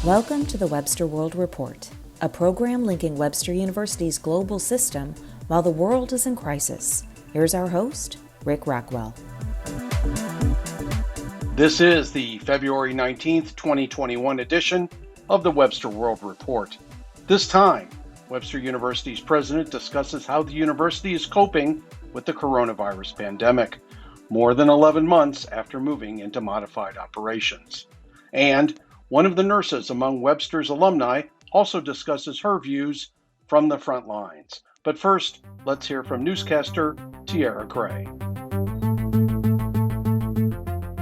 Welcome to the Webster World Report, a program linking Webster University's global system while the world is in crisis. Here's our host, Rick Rockwell. This is the February 19th, 2021 edition of the Webster World Report. This time, Webster University's president discusses how the university is coping with the coronavirus pandemic, more than 11 months after moving into modified operations. And one of the nurses among Webster's alumni also discusses her views from the front lines. But first, let's hear from newscaster Tiara Gray.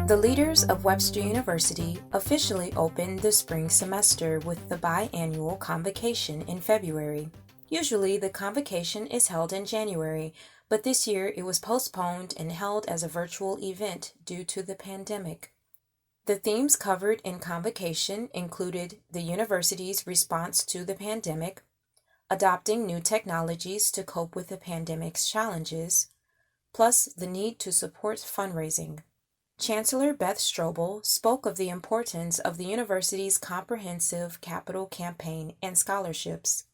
The leaders of Webster University officially opened the spring semester with the biannual convocation in February. Usually, the convocation is held in January, but this year it was postponed and held as a virtual event due to the pandemic. The themes covered in convocation included the university's response to the pandemic, adopting new technologies to cope with the pandemic's challenges, plus the need to support fundraising. Chancellor Beth Strobel spoke of the importance of the university's comprehensive capital campaign and scholarships.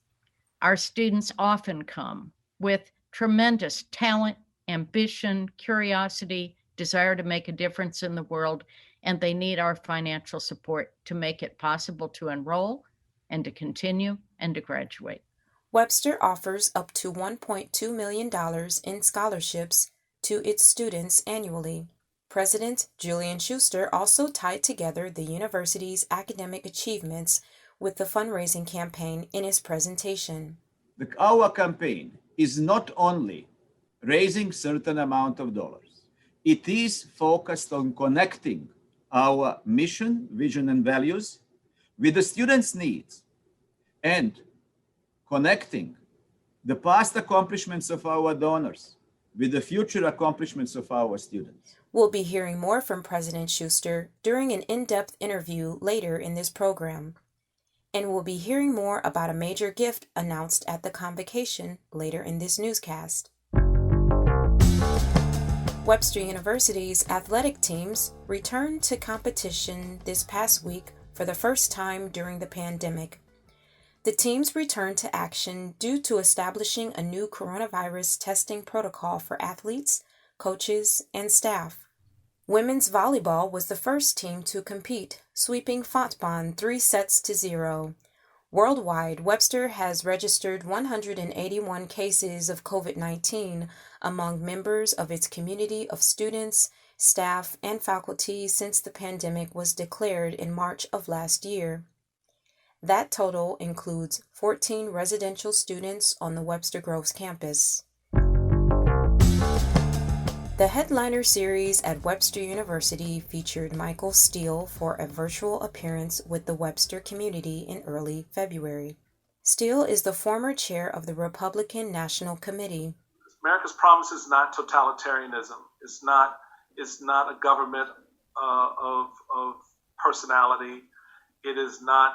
Our students often come with tremendous talent, ambition, curiosity, desire to make a difference in the world, and they need our financial support to make it possible to enroll and to continue and to graduate. Webster offers up to $1.2 million in scholarships to its students annually. President Julian Schuster also tied together the university's academic achievements with the fundraising campaign in his presentation. Our campaign is not only raising certain amount of dollars, it is focused on connecting our mission, vision, and values with the students' needs and connecting the past accomplishments of our donors with the future accomplishments of our students. We'll be hearing more from President Schuster during an in-depth interview later in this program. And we'll be hearing more about a major gift announced at the convocation later in this newscast. Webster University's athletic teams returned to competition this past week for the first time during the pandemic. The teams returned to action due to establishing a new coronavirus testing protocol for athletes, coaches, and staff. Women's volleyball was the first team to compete, sweeping Fontbonne 3-0. Worldwide, Webster has registered 181 cases of COVID-19 among members of its community of students, staff, and faculty since the pandemic was declared in March of last year. That total includes 14 residential students on the Webster Groves campus. The headliner series at Webster University featured Michael Steele for a virtual appearance with the Webster community in early February. Steele is the former chair of the Republican National Committee. America's promise is not totalitarianism. It's not a government of personality. It is not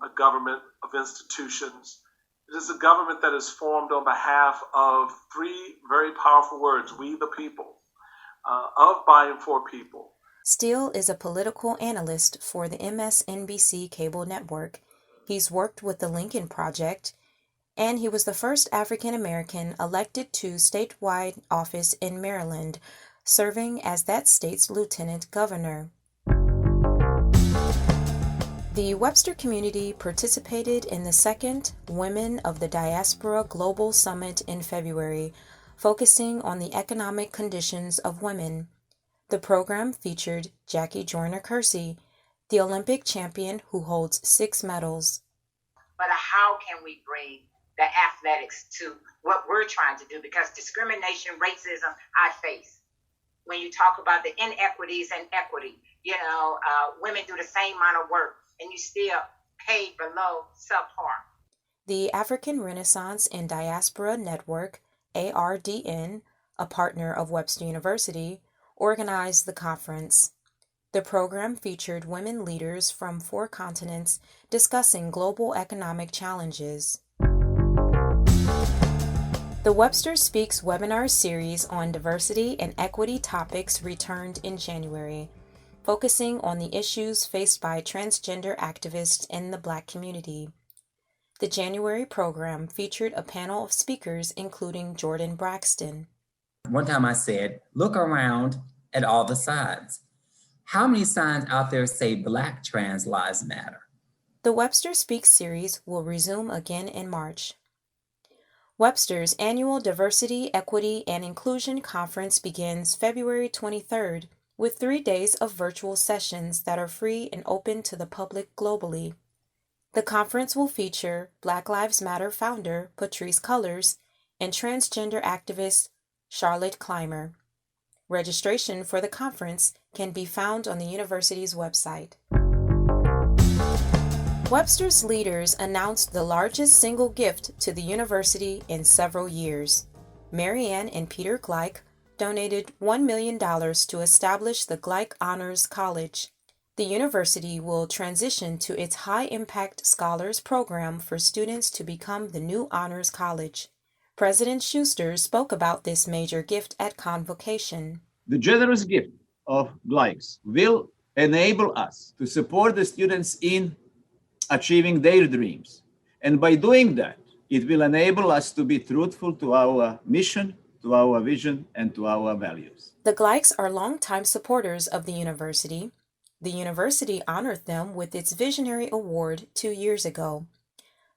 a government of institutions. It is a government that is formed on behalf of three very powerful words: we the people, of, by, and for people. Steele is a political analyst for the MSNBC cable network. He's worked with the Lincoln Project, and he was the first African American elected to statewide office in Maryland, serving as that state's lieutenant governor. The Webster community participated in the second Women of the Diaspora Global Summit in February, focusing on the economic conditions of women. The program featured Jackie Joyner-Kersee, the Olympic champion who holds 6 medals. But how can we bring the athletics to what we're trying to do? Because discrimination, racism, I face. When you talk about the inequities and equity, women do the same amount of work and you still paid below subpar. The African Renaissance and Diaspora Network, ARDN, a partner of Webster University, organized the conference. The program featured women leaders from 4 continents discussing global economic challenges. The Webster Speaks webinar series on diversity and equity topics returned in January. focusing on the issues faced by transgender activists in the Black community. The January program featured a panel of speakers including Jordan Braxton. One time I said, look around at all the signs. How many signs out there say Black trans lives matter? The Webster Speaks series will resume again in March. Webster's annual Diversity, Equity, and Inclusion Conference begins February 23rd with 3 days of virtual sessions that are free and open to the public globally. The conference will feature Black Lives Matter founder Patrisse Cullors and transgender activist Charlotte Clymer. Registration for the conference can be found on the university's website. Webster's leaders announced the largest single gift to the university in several years. Marianne and Peter Gleich donated $1 million to establish the Gleich Honors College. The university will transition to its high-impact scholars program for students to become the new Honors College. President Schuster spoke about this major gift at convocation. The generous gift of Gleichs will enable us to support the students in achieving their dreams. And by doing that, it will enable us to be truthful to our mission, to our vision, and to our values. The Gleichs are longtime supporters of the university. The university honored them with its Visionary Award 2 years ago.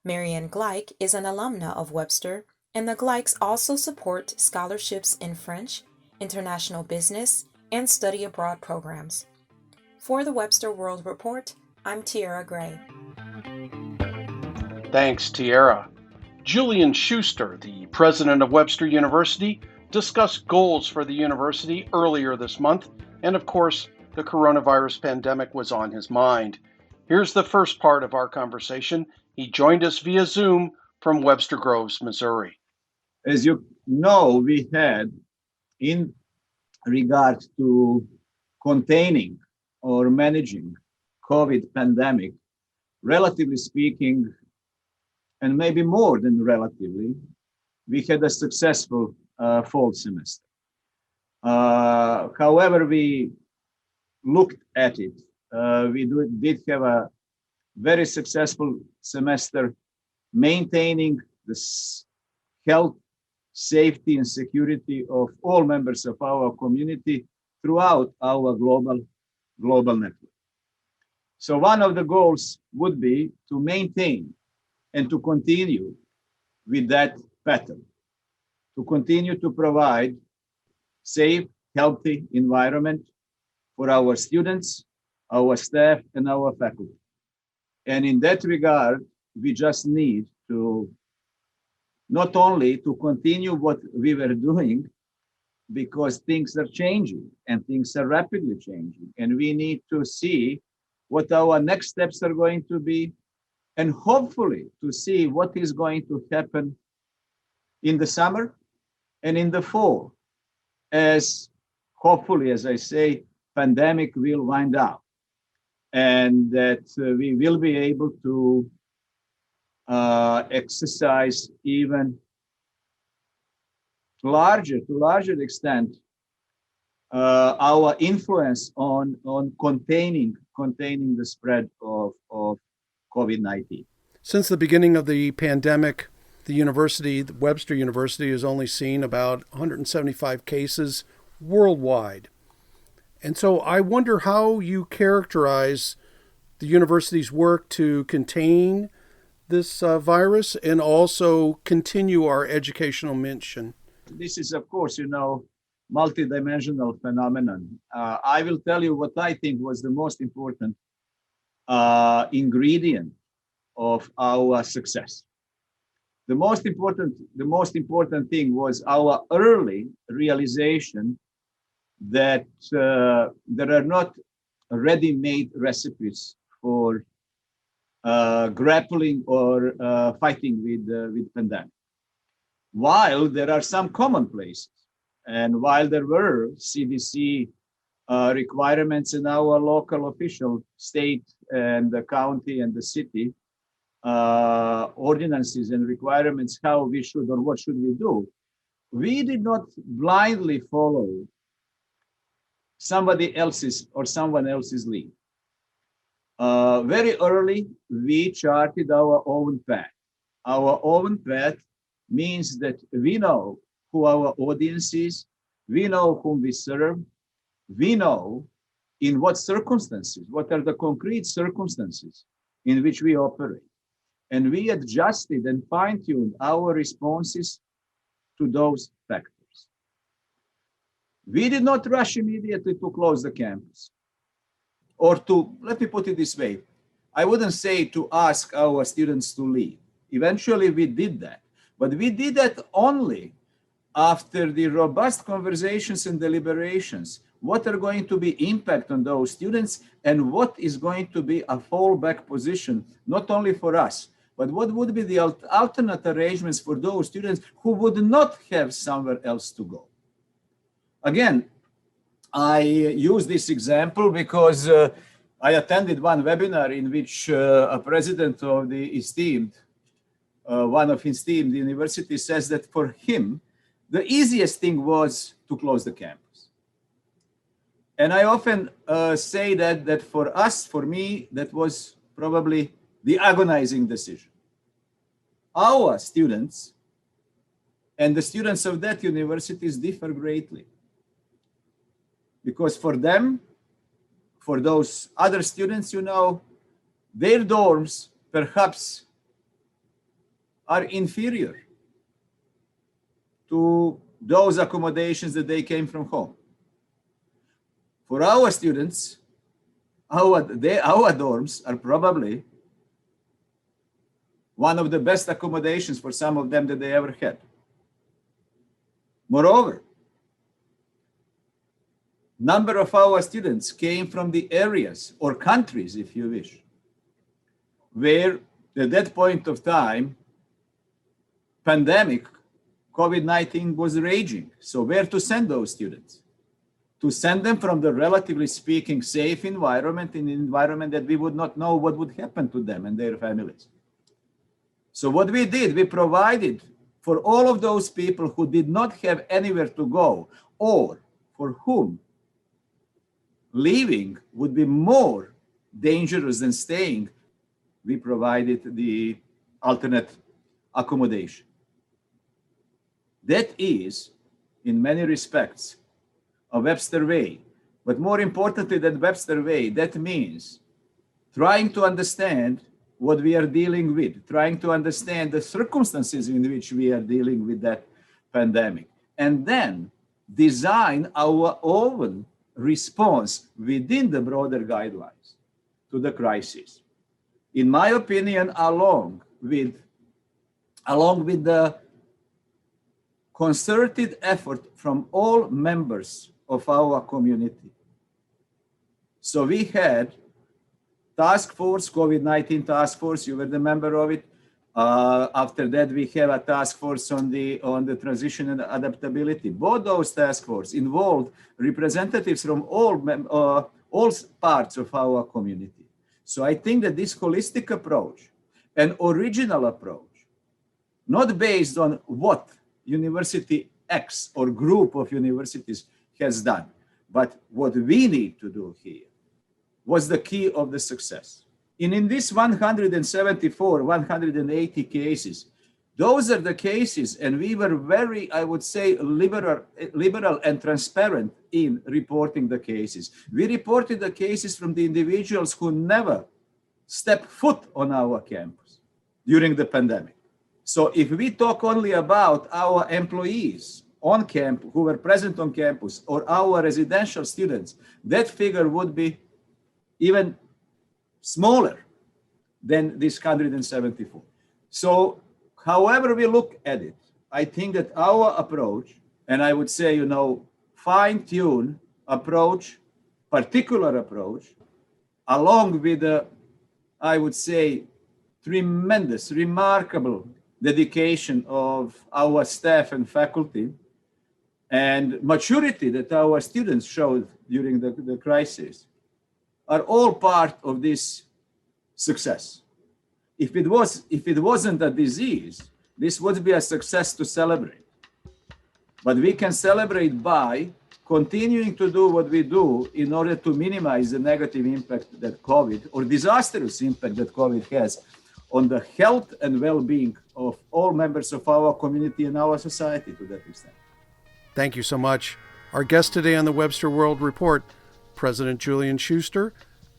Marianne Gleich is an alumna of Webster, and the Gleichs also support scholarships in French, international business, and study abroad programs. For the Webster World Report, I'm Tiara Gray. Thanks, Tiara. Julian Schuster, the president of Webster University, discussed goals for the university earlier this month, and of course, the coronavirus pandemic was on his mind. Here's the first part of our conversation. He joined us via Zoom from Webster Groves, Missouri. As you know, we had, in regard to containing or managing COVID pandemic, relatively speaking, and maybe more than relatively, we had a successful fall semester. However, we looked at it. We did have a very successful semester maintaining the health, safety, and security of all members of our community throughout our global network. So one of the goals would be to maintain and to continue with that pattern, to continue to provide safe, healthy environment for our students, our staff, and our faculty. And in that regard, we just need to not only to continue what we were doing, because things are changing and things are rapidly changing, and we need to see what our next steps are going to be, and hopefully to see what is going to happen in the summer and in the fall, as hopefully, as I say, pandemic will wind out, and that we will be able to exercise even to larger extent our influence on containing the spread of COVID-19. Since the beginning of the pandemic, the Webster University, has only seen about 175 cases worldwide. And so I wonder how you characterize the university's work to contain this virus and also continue our educational mission. This is, of course, multidimensional phenomenon. I will tell you what I think was the most important ingredient of our success. The most important thing was our early realization that there are not ready-made recipes for grappling or fighting with pandemic. While there are some commonplaces, and while there were CDC requirements in our local official state and the county and the city ordinances and requirements how we should or what should we do, we did not blindly follow somebody else's or someone else's lead. Very early, we charted our own path. Our own path means that we know who our audience is, we know whom we serve, we know in what circumstances, what are the concrete circumstances in which we operate. And we adjusted and fine-tuned our responses to those factors. We did not rush immediately to close the campus. Or to, let me put it this way, I wouldn't say to ask our students to leave. Eventually we did that, but we did that only after the robust conversations and deliberations. What are going to be impact on those students and what is going to be a fallback position, not only for us, but what would be the alternate arrangements for those students who would not have somewhere else to go. Again, I use this example because I attended one webinar in which a president of the one of esteemed universities says that for him, the easiest thing was to close the campus. And I often say that for us, for me, that was probably the agonizing decision. Our students and the students of that universities differ greatly. Because for them, for those other students, you know, their dorms perhaps are inferior to those accommodations that they came from home. For our students, our dorms are probably one of the best accommodations for some of them that they ever had. Moreover, number of our students came from the areas or countries, if you wish, where at that point of time, pandemic, COVID-19 was raging. So where to send those students? To send them from the relatively speaking safe environment in an environment that we would not know what would happen to them and their families. So what we did, we provided for all of those people who did not have anywhere to go or for whom leaving would be more dangerous than staying, we provided the alternate accommodation. That is, in many respects, a Webster way. But more importantly than Webster way, that means trying to understand what we are dealing with, trying to understand the circumstances in which we are dealing with that pandemic, and then design our own response within the broader guidelines to the crisis. In my opinion, along with the concerted effort from all members of our community. So we had task force, COVID-19 task force, you were the member of it. After that, we have a task force on the transition and adaptability. Both those task force involved representatives from all parts of our community. So I think that this holistic approach, an original approach, not based on what University X or group of universities has done, but what we need to do here, was the key of the success. In this 174, 180 cases, those are the cases, and we were very, I would say, liberal and transparent in reporting the cases. We reported the cases from the individuals who never stepped foot on our campus during the pandemic. So if we talk only about our employees on campus, who were present on campus, or our residential students, that figure would be even smaller than this 174. So however we look at it, I think that our approach, and I would say, fine-tune approach, particular approach, along with I would say, tremendous, remarkable dedication of our staff and faculty, and maturity that our students showed during the crisis, are all part of this success. If it wasn't a disease, this would be a success to celebrate. But we can celebrate by continuing to do what we do in order to minimize the negative impact that COVID or disastrous impact that COVID has on the health and well-being of all members of our community and our society to that extent. Thank you so much. Our guest today on the Webster World Report, President Julian Schuster,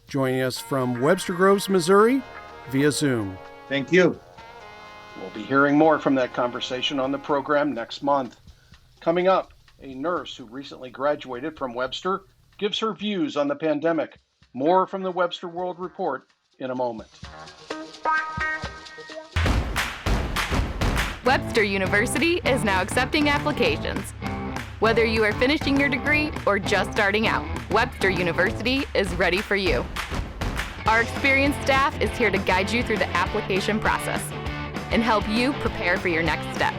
joining us from Webster Groves, Missouri, via Zoom. Thank you. We'll be hearing more from that conversation on the program next month. Coming up, a nurse who recently graduated from Webster gives her views on the pandemic. More from the Webster World Report in a moment. Webster University is now accepting applications. Whether you are finishing your degree or just starting out, Webster University is ready for you. Our experienced staff is here to guide you through the application process and help you prepare for your next step,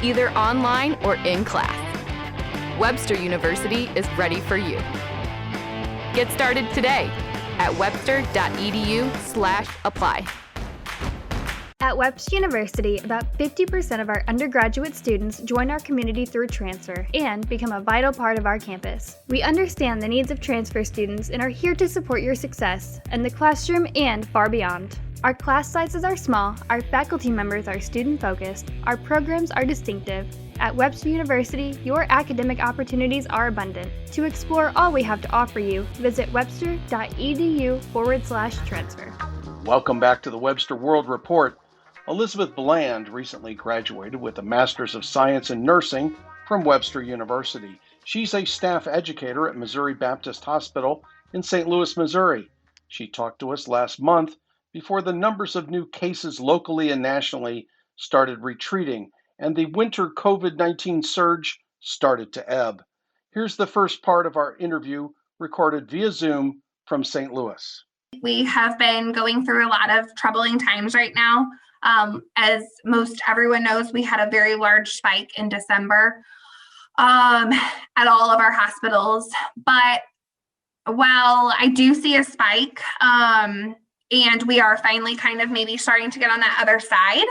either online or in class. Webster University is ready for you. Get started today at webster.edu/apply. At Webster University, about 50% of our undergraduate students join our community through transfer and become a vital part of our campus. We understand the needs of transfer students and are here to support your success in the classroom and far beyond. Our class sizes are small, our faculty members are student-focused, our programs are distinctive. At Webster University, your academic opportunities are abundant. To explore all we have to offer you, visit webster.edu/transfer. Welcome back to the Webster World Report. Elizabeth Bland recently graduated with a Master's of Science in Nursing from Webster University. She's a staff educator at Missouri Baptist Hospital in St. Louis, Missouri. She talked to us last month before the numbers of new cases locally and nationally started retreating and the winter COVID-19 surge started to ebb. Here's the first part of our interview recorded via Zoom from St. Louis. We have been going through a lot of troubling times right now. As most everyone knows, we had a very large spike in December at all of our hospitals. But while I do see a spike, and we are finally kind of maybe starting to get on that other side,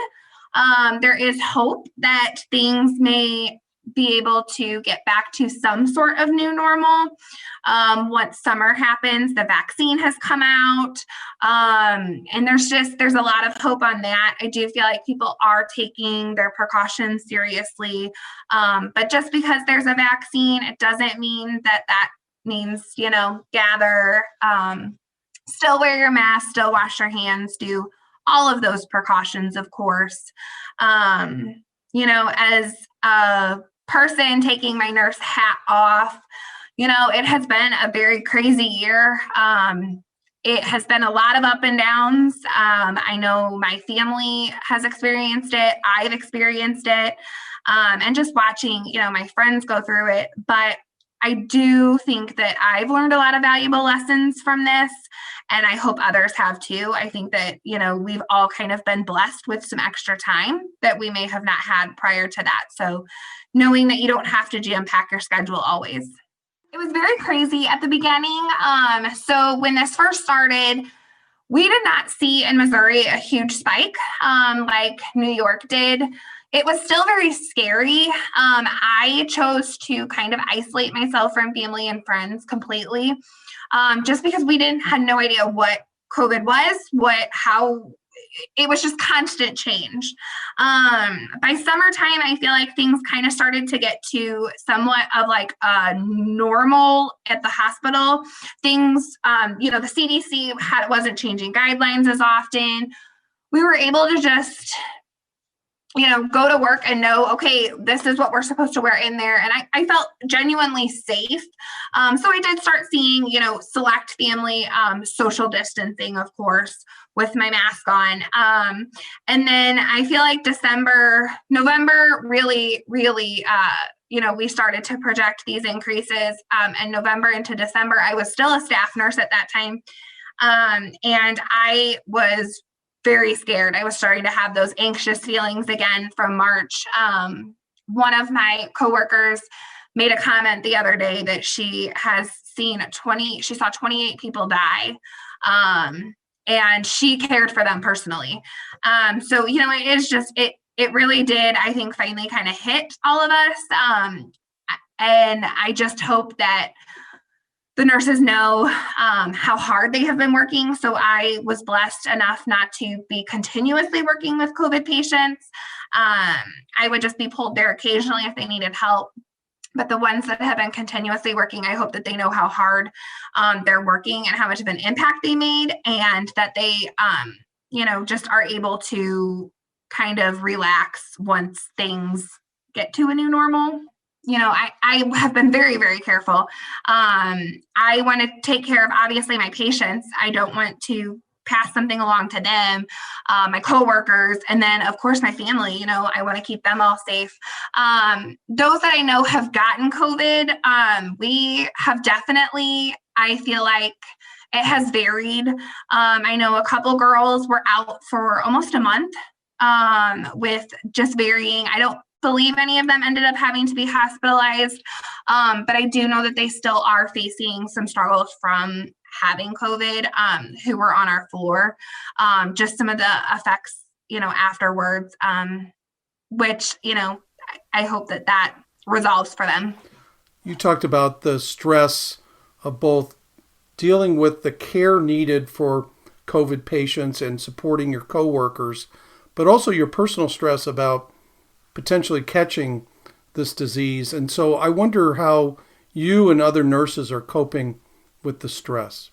there is hope that things may be able to get back to some sort of new normal. Once summer happens, the vaccine has come out, and there's a lot of hope on that. I do feel like people are taking their precautions seriously, but just because there's a vaccine, it doesn't mean that means, gather, still wear your mask, still wash your hands, do all of those precautions, of course. As a person taking my nurse hat off, it has been a very crazy year. It has been a lot of up and downs. I know my family has experienced it. I've experienced it. And just watching, my friends go through it. But I do think that I've learned a lot of valuable lessons from this, and I hope others have too. I think that, we've all kind of been blessed with some extra time that we may have not had prior to that. So knowing that you don't have to jam pack your schedule always. It was very crazy at the beginning. So when this first started, we did not see in Missouri a huge spike like New York did. It was still very scary. I chose to kind of isolate myself from family and friends completely, just because we had no idea what COVID was, how it was just constant change. By summertime, I feel like things kind of started to get to somewhat of like normal at the hospital. Things, the CDC wasn't changing guidelines as often. We were able to just go to work and know, okay, this is what we're supposed to wear in there. And I felt genuinely safe. So I did start seeing, select family social distancing, of course, with my mask on. And then I feel like November really, really, we started to project these increases. And November into December, I was still a staff nurse at that time. And I was very scared. I was starting to have those anxious feelings again from March. One of my coworkers made a comment the other day that she has she saw 28 people die. And she cared for them personally. So, it is just, it really did, I think, finally kind of hit all of us. And I just hope that the nurses know how hard they have been working. So I was blessed enough not to be continuously working with COVID patients. I would just be pulled there occasionally if they needed help. But the ones that have been continuously working, I hope that they know how hard they're working and how much of an impact they made, and that they, just are able to kind of relax once things get to a new normal. I have been very, very careful. I want to take care of, obviously, my patients. I don't want to pass something along to them, my coworkers, and then, of course, my family. I want to keep them all safe. Those that I know have gotten COVID, we have definitely, I feel like it has varied. I know a couple girls were out for almost a month with just varying. I don't believe any of them ended up having to be hospitalized, but I do know that they still are facing some struggles from having COVID, who were on our floor, just some of the effects, afterwards, which, I hope that resolves for them. You talked about the stress of both dealing with the care needed for COVID patients and supporting your coworkers, but also your personal stress about potentially catching this disease. And so I wonder how you and other nurses are coping with the stress.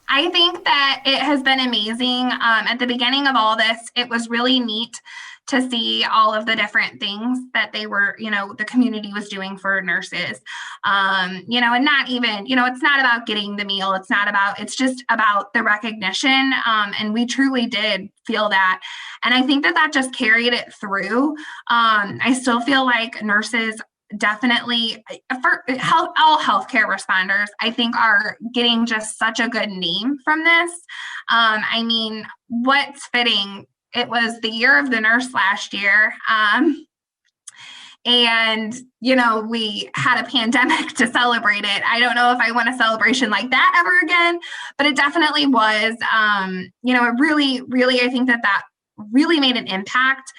I think that it has been amazing. At the beginning of all this, it was really neat to see all of the different things that they were, the community was doing for nurses. And not even, it's not about getting the meal. It's just about the recognition. And we truly did feel that. And I think that just carried it through. I still feel like nurses definitely, for all healthcare responders, I think are getting just such a good name from this. What's fitting? It was the year of the nurse last year. And, we had a pandemic to celebrate it. I don't know if I want a celebration like that ever again, but it definitely was, it really, really, I think that really made an impact.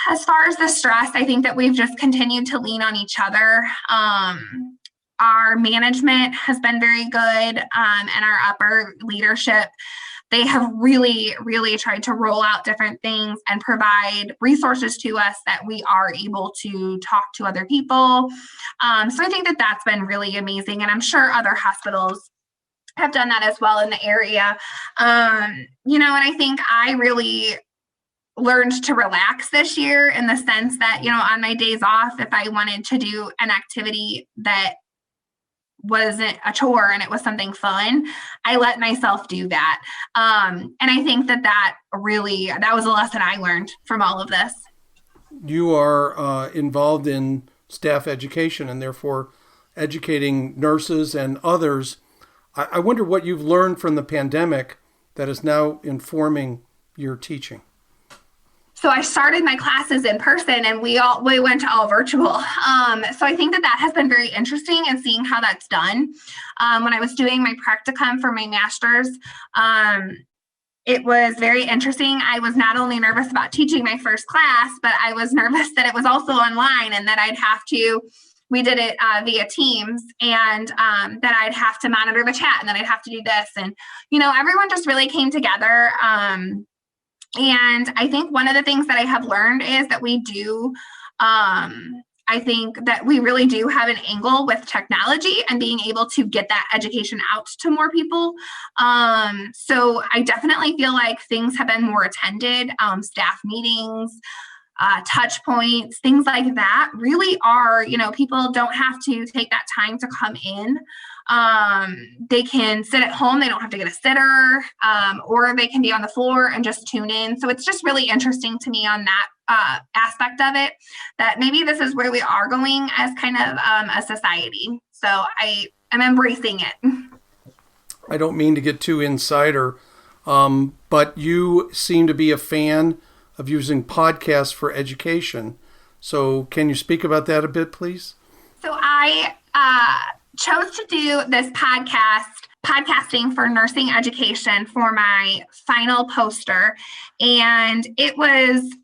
As far as the stress, I think that we've just continued to lean on each other. Our management has been very good, and our upper leadership. They have really, really tried to roll out different things and provide resources to us that we are able to talk to other people. So I think that that's been really amazing. And I'm sure other hospitals have done that as well in the area. And I think I really learned to relax this year in the sense that, on my days off, if I wanted to do an activity that wasn't a chore and it was something fun, I let myself do that. And I think that was a lesson I learned from all of this. You are involved in staff education and therefore educating nurses and others. I wonder what you've learned from the pandemic that is now informing your teaching. So I started my classes in person and we went to all virtual. So I think that has been very interesting and seeing how that's done. When I was doing my practicum for my master's, it was very interesting. I was not only nervous about teaching my first class, but I was nervous that it was also online and that we did it via Teams, and that I'd have to monitor the chat and that I'd have to do this. And, everyone just really came together. And I think one of the things that I have learned is that we do, I think that we really do have an angle with technology and being able to get that education out to more people. So I definitely feel like things have been more attended, staff meetings, touch points, things like that really are, people don't have to take that time to come in. They can sit at home. They don't have to get a sitter, or they can be on the floor and just tune in. So it's just really interesting to me on that aspect of it, that maybe this is where we are going as kind of a society. So I am embracing it. I don't mean to get too insider, but you seem to be a fan of using podcasts for education. So can you speak about that a bit, please? So I chose to do this podcasting for nursing education for my final poster. And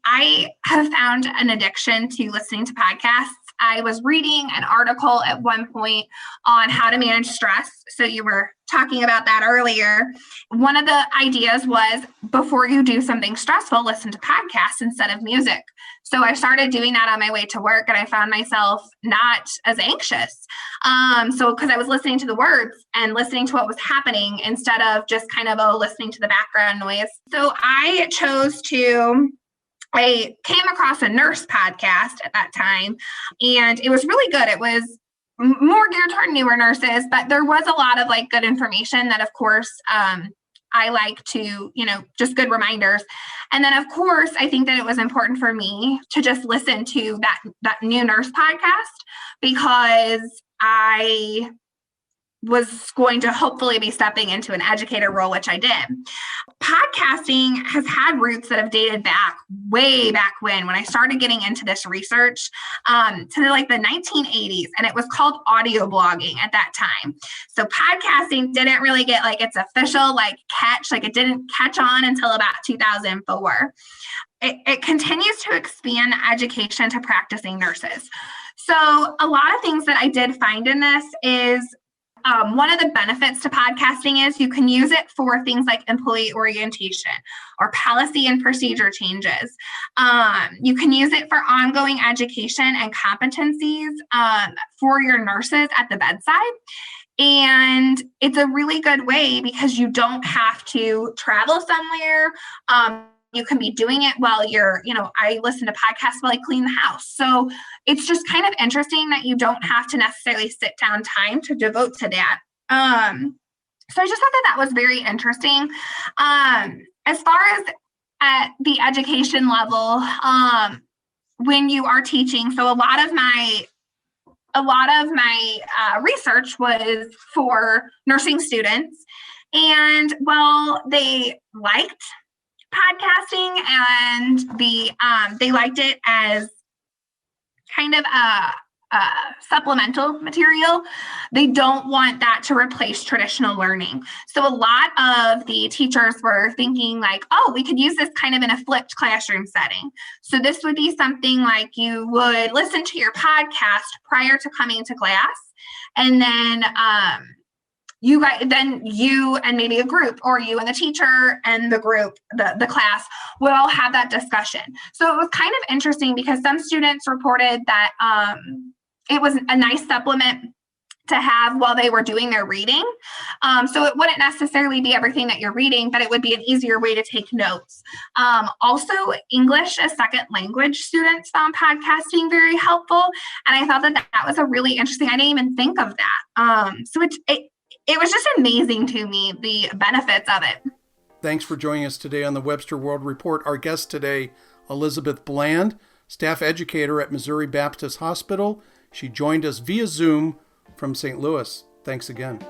I have found an addiction to listening to podcasts. I was reading an article at one point on how to manage stress. So you were talking about that earlier. One of the ideas was, before you do something stressful, listen to podcasts instead of music. So I started doing that on my way to work, and I found myself not as anxious. Because I was listening to the words and listening to what was happening instead of just kind of listening to the background noise. So I came across a nurse podcast at that time, and it was really good. It was more geared toward newer nurses, but there was a lot of good information that, of course, I like to, just good reminders. And then, of course, I think that it was important for me to just listen to that new nurse podcast, because I was going to hopefully be stepping into an educator role, which I did. Podcasting has had roots that have dated back way back when I started getting into this research, to the 1980s, and it was called audio blogging at that time. So podcasting didn't really get its official catch, it didn't catch on until about 2004. It continues to expand education to practicing nurses. So a lot of things that I did find in this is, one of the benefits to podcasting is you can use it for things like employee orientation or policy and procedure changes. You can use it for ongoing education and competencies for your nurses at the bedside. And it's a really good way because you don't have to travel somewhere. You can be doing it while you're, I listen to podcasts while I clean the house. So it's just kind of interesting that you don't have to necessarily sit down time to devote to that. So I just thought that was very interesting. As far as at the education level, when you are teaching, so a lot of my research was for nursing students, and they liked podcasting, and they liked it as kind of a supplemental material. They don't want that to replace traditional learning. So a lot of the teachers were thinking we could use this kind of in a flipped classroom setting. So this would be something like you would listen to your podcast prior to coming to class, and then you and maybe a group, or you and the teacher and the group, the class, would all have that discussion. So it was kind of interesting because some students reported that it was a nice supplement to have while they were doing their reading. So it wouldn't necessarily be everything that you're reading, but it would be an easier way to take notes. Also, English as second language students found podcasting very helpful. And I thought that was a really interesting, I didn't even think of that. So it was just amazing to me, the benefits of it. Thanks for joining us today on the Webster World Report. Our guest today, Elizabeth Bland, staff educator at Missouri Baptist Hospital. She joined us via Zoom from St. Louis. Thanks again.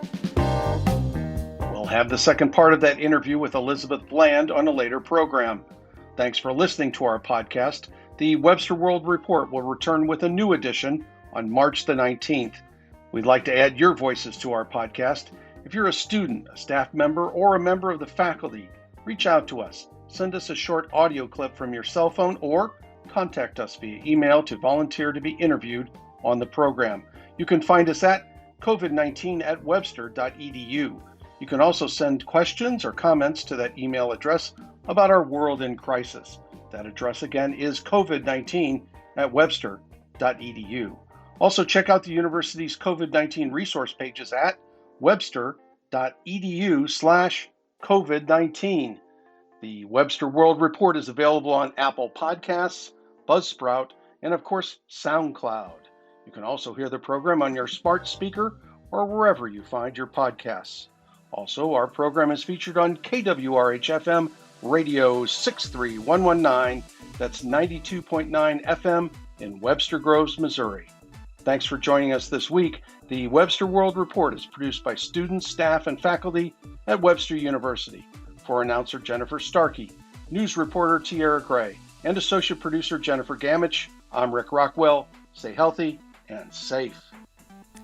We'll have the second part of that interview with Elizabeth Bland on a later program. Thanks for listening to our podcast. The Webster World Report will return with a new edition on March the 19th. We'd like to add your voices to our podcast. If you're a student, a staff member, or a member of the faculty, reach out to us. Send us a short audio clip from your cell phone or contact us via email to volunteer to be interviewed on the program. You can find us at covid19@webster.edu. You can also send questions or comments to that email address about our world in crisis. That address again is covid19@webster.edu. Also, check out the university's COVID-19 resource pages at webster.edu/COVID-19. The Webster World Report is available on Apple Podcasts, Buzzsprout, and of course, SoundCloud. You can also hear the program on your smart speaker or wherever you find your podcasts. Also, our program is featured on KWRH-FM Radio 63119. That's 92.9 FM in Webster Groves, Missouri. Thanks for joining us this week. The Webster World Report is produced by students, staff, and faculty at Webster University. For announcer Jennifer Starkey, news reporter Tiara Gray, and associate producer Jennifer Gamich, I'm Rick Rockwell. Stay healthy and safe.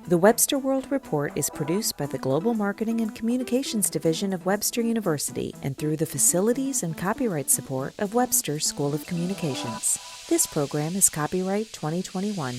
The Webster World Report is produced by the Global Marketing and Communications Division of Webster University and through the facilities and copyright support of Webster School of Communications. This program is copyright 2021.